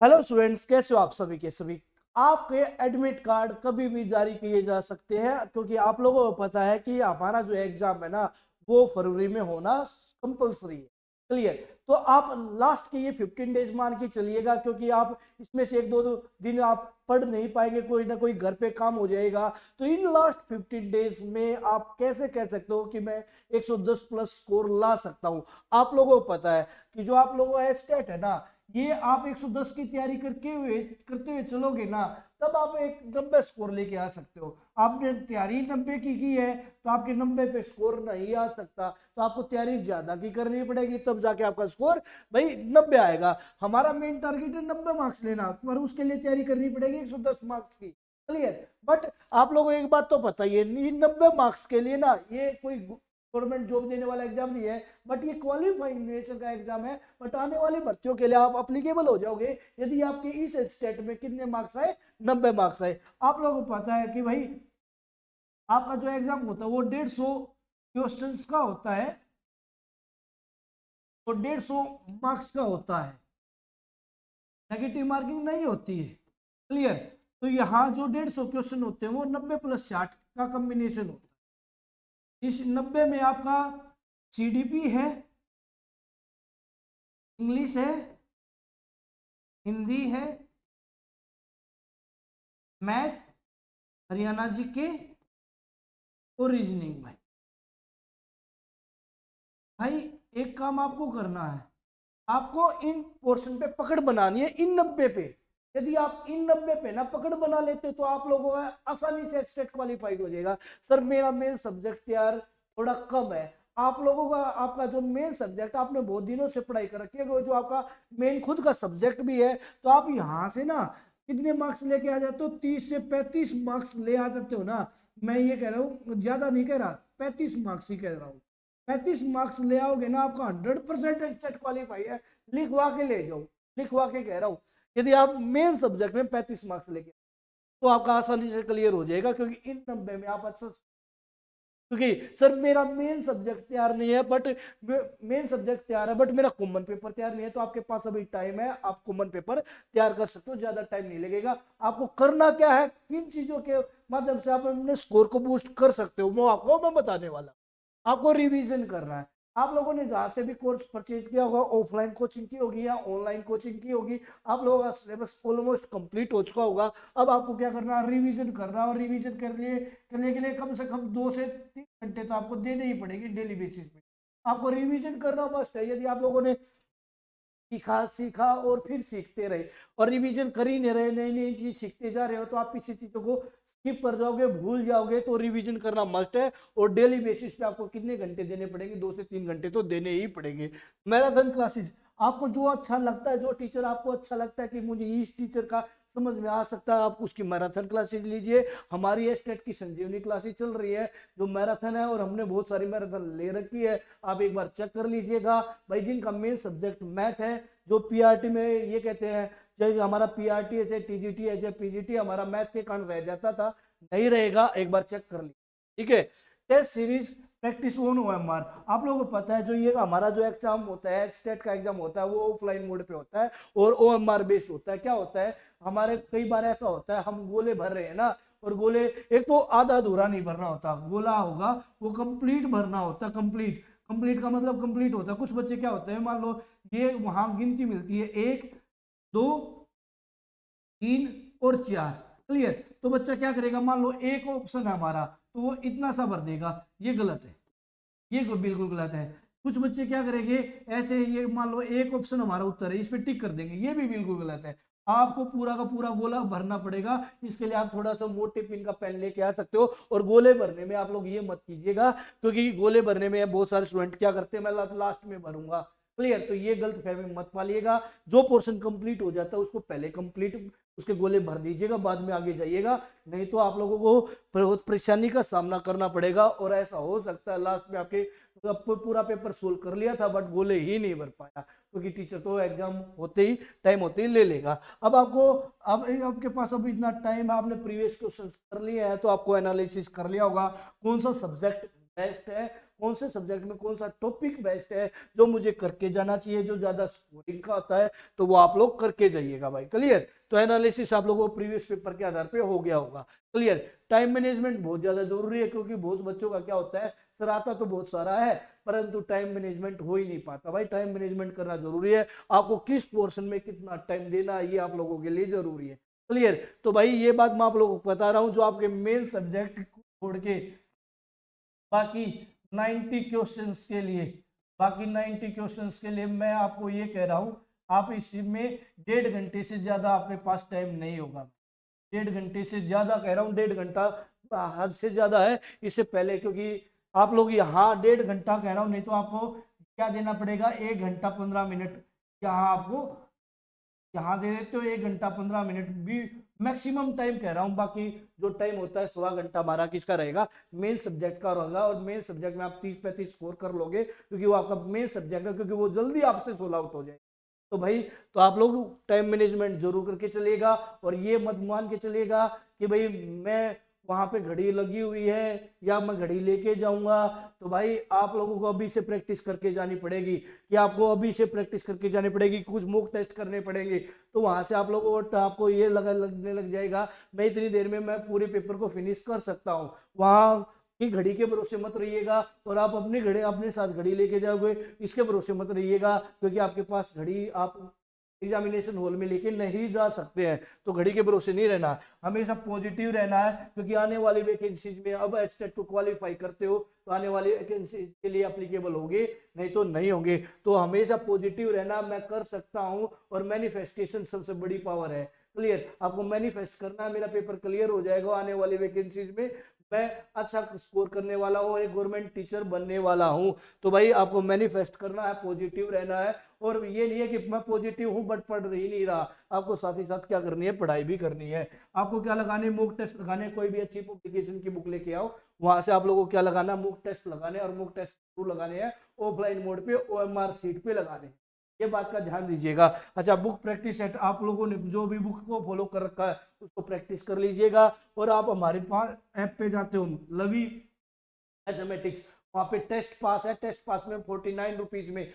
Hello students, कैसे हो आप सभी के सभी। आपके एडमिट कार्ड कभी भी जारी किए जा सकते हैं, क्योंकि आप लोगों को पता है कि हमारा जो एग्जाम है ना, वो फरवरी में होना कंपलसरी है। क्लियर। तो आप लास्ट के ये 15 डेज मान के चलिएगा, क्योंकि आप इसमें से एक दो दिन आप पढ़ नहीं पाएंगे, कोई ना कोई घर पे काम हो जाएगा। तो इन लास्ट 15 डेज में आप कैसे कह सकते हो कि मैं 110 प्लस स्कोर ला सकता हूँ। आप लोगों को पता है कि जो आप लोगों का स्टेट है ना, ये आप 110 की तैयारी करते हुए चलोगे ना, तब आप एक 90 स्कोर लेके आ सकते हो। आपने तैयारी 90 की है, तो आपके 90 पे स्कोर नहीं आ सकता। तो आपको तैयारी ज्यादा की करनी पड़ेगी, तब जाके आपका स्कोर भाई 90 आएगा। हमारा मेन टारगेट है 90 मार्क्स लेना, पर उसके लिए तैयारी करनी पड़ेगी 110 मार्क्स की। क्लियर। बट आप लोगों को एक बात तो पता ही है, 90 मार्क्स के लिए ना ये कोई गवर्नमेंट जॉब देने वाला एग्जाम नहीं है, बट ये क्वालिफाइंग नेचर का एग्जाम है। बट आने वाली भर्तियों के लिए आप अप्लीकेबल हो जाओगे यदि आपके इस स्टेट में कितने मार्क्स आए, 90 मार्क्स आए। आप लोगों को पता है कि भाई आपका जो एग्जाम होता है वो 150 क्वेश्चंस का होता है, तो 150 मार्क्स का होता है, नेगेटिव मार्किंग नहीं होती है। क्लियर। तो यहाँ जो 150 क्वेश्चन होते हैं वो 90 प्लस 60 का कॉम्बिनेशन होता है। इस 90 में आपका सीडीपी है, इंग्लिश है, हिंदी है, मैथ, हरियाणा जीके और रीजनिंग। भाई भाई एक काम आपको करना है, आपको इन पोर्शन पे पकड़ बनानी है, इन 90 पे। यदि आप इन 90 पे ना पकड़ बना लेते तो आप लोगों का आसानी से स्टेट क्वालिफाइड हो जाएगा। सर मेरा मेन सब्जेक्ट यार थोड़ा कम है। आप लोगों का आपका जो मेन सब्जेक्ट आपने बहुत दिनों से पढ़ाई कर रखी है, जो आपका मेन खुद का सब्जेक्ट भी है, तो आप यहाँ से ना कितने मार्क्स लेके आ जाते हो, 30 से 35 मार्क्स ले आ जाते हो ना। मैं ये कह रहा हूँ, ज्यादा नहीं कह रहा, 35 मार्क्स ही कह रहा हूँ। 35 मार्क्स ले आओगे ना, आपका 100% स्टेट क्वालिफाई है। लिखवा के ले जाओ, लिखवा के कह रहा हूं। यदि आप मेन सब्जेक्ट में 35 मार्क्स लेके तो आपका आसानी से क्लियर हो जाएगा, क्योंकि इन 90 में आप अच्छा, क्योंकि सर मेरा मेन सब्जेक्ट तैयार नहीं है, बट मेन सब्जेक्ट तैयार है बट मेरा कॉमन पेपर तैयार नहीं है, तो आपके पास अभी टाइम है, आप कॉमन पेपर तैयार कर सकते हो, ज्यादा टाइम नहीं लगेगा। आपको करना क्या है, किन चीजों के माध्यम से आप अपने स्कोर को बूस्ट कर सकते हो, वो आपको मैं बताने वाला। आपको रिवीजन करना है। आप लोगों ने जहां से भी कोर्स परचेज किया होगा, ऑफलाइन कोचिंग की होगी या ऑनलाइन कोचिंग की होगी, आप लोगों का सिलेबस ऑलमोस्ट कंप्लीट हो चुका होगा। अब आपको क्या करना है, रिवीजन करना है। और रिवीजन करने के लिए कम से कम 2 से 3 घंटे तो आपको देने ही पड़ेगी डेली बेसिस पे। आपको रिवीजन करना मस्ट है। यदि आप लोगों ने सीखा सीखा और फिर सीखते रहे और रिवीजन कर ही नहीं रहे, नई नई चीज सीखते जा रहे हो, तो आप पीछे चीजों को स्किप कर जाओगे, भूल जाओगे। तो रिवीजन करना मस्ट है, और डेली बेसिस पे आपको कितने घंटे देने पड़ेंगे, 2 से 3 घंटे तो देने ही पड़ेंगे। मैराथन क्लासेस, आपको जो अच्छा लगता है, जो टीचर आपको अच्छा लगता है कि मुझे इस टीचर का समझ में आ सकता है, आप उसकी मैराथन क्लासेस लीजिए। हमारी स्टेट की संजीवनी क्लासेस चल रही है जो मैराथन है, और हमने बहुत सारी मैराथन ले रखी है, आप एक बार चेक कर लीजिएगा। भाई जिनका मेन सब्जेक्ट मैथ है, जो पीआरटी में ये कहते हैं, चाहे हमारा पीआरटी है, चाहे टीजीटी है, चाहे पीजीटी, हमारा मैथ के कारण रह जाता था, नहीं रहेगा, एक बार चेक कर लीजिए। ठीक है। Test series practice on OMR, आप लोगों को पता है जो ये हमारा जो एग्जाम होता है, स्टेट का एग्जाम होता है, वो ऑफलाइन मोड पे होता है और ओएमआर बेस्ड होता है। क्या होता है, हमारे कई बार ऐसा होता है, हम गोले भर रहे हैं ना, और गोले एक तो आधा अधूरा नहीं भरना होता, गोला होगा वो कंप्लीट भरना होता है। कंप्लीट, कंप्लीट का मतलब कंप्लीट होता है। कुछ बच्चे क्या होते हैं, मान लो ये वहां गिनती मिलती है 1 2 3 और 4। क्लियर। तो बच्चा क्या करेगा, मान लो एक ऑप्शन है हमारा, तो वो इतना सा भर देगा, ये गलत है, ये बिल्कुल गलत है। कुछ बच्चे क्या करेंगे, ऐसे ये मान लो एक ऑप्शन हमारा उत्तर है, इस पे टिक कर देंगे, ये भी बिल्कुल गलत है। आपको पूरा का पूरा गोला भरना पड़ेगा। इसके लिए आप थोड़ा सा मोटे पिन का पेन लेके आ सकते हो। और गोले भरने में आप लोग ये मत कीजिएगा, क्योंकि गोले भरने में बहुत सारे स्टूडेंट क्या करते हैं, मैं लास्ट में भरूंगा। क्लियर। तो ये गलत फहमी मत पालिएगा। जो पोर्शन कंप्लीट हो जाता है उसको पहले कंप्लीट उसके गोले भर दीजिएगा, बाद में आगे जाइएगा, नहीं तो आप लोगों को बहुत परेशानी का सामना करना पड़ेगा। और ऐसा हो सकता है लास्ट में आपके पूरा पेपर सोल्व कर लिया था बट गोले ही नहीं भर पाया, क्योंकि टीचर तो एग्जाम होते ही टाइम होते ही ले लेगा। अब आपको, अब आपके पास अब इतना टाइम है, आपने प्रीवियस क्वेश्चन कर लिए हैं, तो आपको एनालिसिस कर लिया होगा कौन सा सब्जेक्ट बेस्ट है, कौन से सब्जेक्ट में कौन सा टॉपिक बेस्ट है जो मुझे करके जाना चाहिए, जो ज्यादा स्कोरिंग का होता है, तो वो आप लोग करके जाइएगा भाई। क्लियर? तो एनालिसिस आप लोगों को प्रीवियस पेपर के आधार पे हो गया होगा। क्लियर? टाइम मैनेजमेंट बहुत ज्यादा जरूरी है, क्योंकि बहुत बच्चों का क्या होता है, सर आता तो बहुत सारा है परंतु टाइम मैनेजमेंट हो ही नहीं पाता। भाई टाइम मैनेजमेंट करना जरूरी है, आपको किस पोर्शन में कितना टाइम देना है ये आप लोगों के लिए जरूरी है। क्लियर? तो भाई ये बात मैं आप लोगों को बता रहा हूं, जो आपके मेन सब्जेक्ट छोड़ के बाकी 90 क्वेश्चंस के लिए, बाकी 90 क्वेश्चंस के लिए मैं आपको ये कह रहा हूं, आप इसमें 1.5 घंटे से ज्यादा आपके पास टाइम नहीं होगा। 1.5 घंटे से ज्यादा कह रहा हूँ, 1.5 घंटा हद से ज्यादा है इससे पहले, क्योंकि आप लोग यहाँ 1.5 घंटा कह रहा हूँ, नहीं तो आपको क्या देना पड़ेगा, 1 घंटा 15 मिनट यहाँ आपको यहाँ दे देते हो, 1 घंटा 15 मिनट भी मैक्सिमम टाइम कह रहा हूँ। बाकी जो टाइम होता है 1.25 घंटा हमारा किसका रहेगा, मेन सब्जेक्ट का रहेगा। और मेन सब्जेक्ट में आप 30-35 स्कोर कर लोगे, क्योंकि वो आपका मेन सब्जेक्ट है, क्योंकि वो जल्दी आपसे सोल्व आउट हो जाए। तो भाई तो आप लोग टाइम मैनेजमेंट जरूर करके चलेगा, और ये मत मान के चलेगा कि भाई मैं वहां पे घड़ी लगी हुई है या मैं घड़ी लेके जाऊंगा। तो भाई आप लोगों को अभी से प्रैक्टिस करके जानी पड़ेगी, कि आपको अभी से प्रैक्टिस करके जानी पड़ेगी, कुछ मॉक टेस्ट करने पड़ेंगे। तो वहां से आप लोगों को आपको ये लगने लग जाएगा मैं इतनी देर में मैं पूरे पेपर को फिनिश कर सकता हूँ। वहां की घड़ी के भरोसे मत रहिएगा, और आप अपनी घड़ी अपने साथ घड़ी लेके जाओगे इसके भरोसे मत रहिएगा, क्योंकि आपके पास घड़ी आप एग्जामिनेशन हॉल में लेके नहीं जा सकते हैं। तो घड़ी के भरोसे नहीं रहना, हमेशा पॉजिटिव रहना है, क्योंकि आने वाली वैकेंसीज में अब एचटेट को क्वालिफाई करते हो तो आने वाली वैकेंसी के लिए एप्लीकेबल होंगे, नहीं तो नहीं होंगे। तो हमेशा पॉजिटिव रहना, मैं कर सकता हूं, और मैनिफेस्टेशन सबसे बड़ी पावर है। क्लियर? आपको मैनिफेस्ट करना है, मेरा पेपर क्लियर हो जाएगा, आने वाली वैकेंसीज में मैं अच्छा स्कोर करने वाला हूँ, एक गवर्नमेंट टीचर बनने वाला हूँ। तो भाई आपको मैनिफेस्ट करना है, पॉजिटिव रहना है, और ये नहीं है कि मैं पॉजिटिव हूँ बट पढ़ ही नहीं रहा, आपको साथ ही साथ क्या करनी है, पढ़ाई भी करनी है। आपको क्या लगाने, मॉक टेस्ट लगाने, कोई भी अच्छी पब्लिकेशन की बुक लेके आओ, वहां से आप लोगों को क्या लगाना, मॉक टेस्ट लगाने, और मॉक टेस्ट लगाने हैं ऑफलाइन मोड पे, OMR सीट पे लगाने हैं। ये बात का ध्यान दीजिएगा। अच्छा, बुक प्रैक्टिस सेट आप लोगों ने जो भी बुक को फॉलो कर रखा है उसको प्रैक्टिस कर लीजिएगा। और आप हमारे पास ऐप पे जाते हो, लवी मैथमेटिक्स, वहां पे टेस्ट पास है, टेस्ट पास में 49 रुपीज में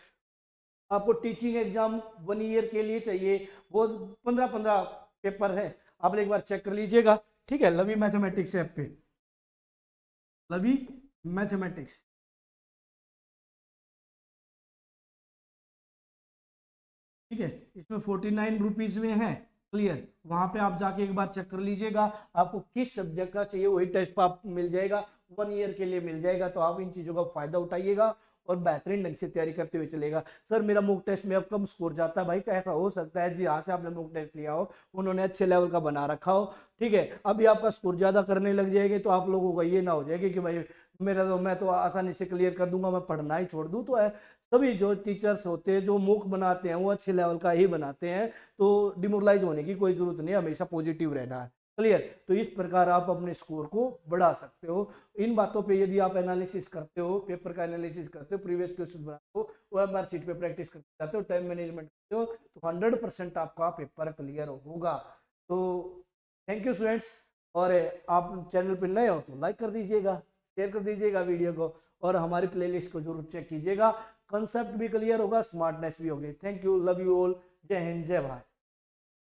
आपको टीचिंग एग्जाम 1 ईयर के लिए चाहिए, वो 15-15 पेपर है, आप एक बार चेक कर लीजिएगा। ठीक है, लवी मैथमेटिक्स ऐप पे, लवी मैथमेटिक्स। ठीक है, इसमें 49 रुपीज में है। क्लियर? वहां पे आप जाके एक बार चेक कर लीजिएगा, आपको किस सब्जेक्ट का चाहिए वही टेस्ट आप मिल जाएगा, 1 ईयर के लिए मिल जाएगा। तो आप इन चीजों का फायदा उठाइएगा और बेहतरीन ढंग से तैयारी करते हुए चलेगा। सर मेरा मॉक टेस्ट में अब कम स्कोर जाता है, भाई कैसा हो सकता है, जी यहाँ से आपने मॉक टेस्ट लिया हो, उन्होंने अच्छे लेवल का बना रखा हो, ठीक है, अभी आपका स्कोर ज्यादा करने लग जाएंगे, तो आप लोगों का ये ना हो जाएगा कि भाई मैं तो आसानी से क्लियर कर दूंगा, मैं पढ़ना ही छोड़ दूं। तो सभी जो टीचर्स होते हैं जो मूक बनाते हैं वो अच्छे लेवल का ही बनाते हैं, तो डिमोरलाइज होने की कोई जरूरत नहीं, हमेशा पॉजिटिव रहना है। क्लियर? तो इस प्रकार आप अपने स्कोर को बढ़ा सकते हो। इन बातों पे यदि आप एनालिसिस करते हो, पेपर का एनालिसिस करते हो, प्रीवियस क्वेश्चन बनाते हो, OMR सीट पे प्रैक्टिस करते जाते हो, टाइम मैनेजमेंट करते हो, तो 100% आपका पेपर क्लियर होगा। तो थैंक यू स्टूडेंट्स, और आप चैनल पर नए हो तो लाइक कर दीजिएगा, शेयर कर दीजिएगा वीडियो को, और हमारी प्लेलिस्ट को जरूर चेक कीजिएगा। कंसेप्ट भी क्लियर होगा, स्मार्टनेस भी होगी। Thank you, love you all, जय हिंद, जय भारत।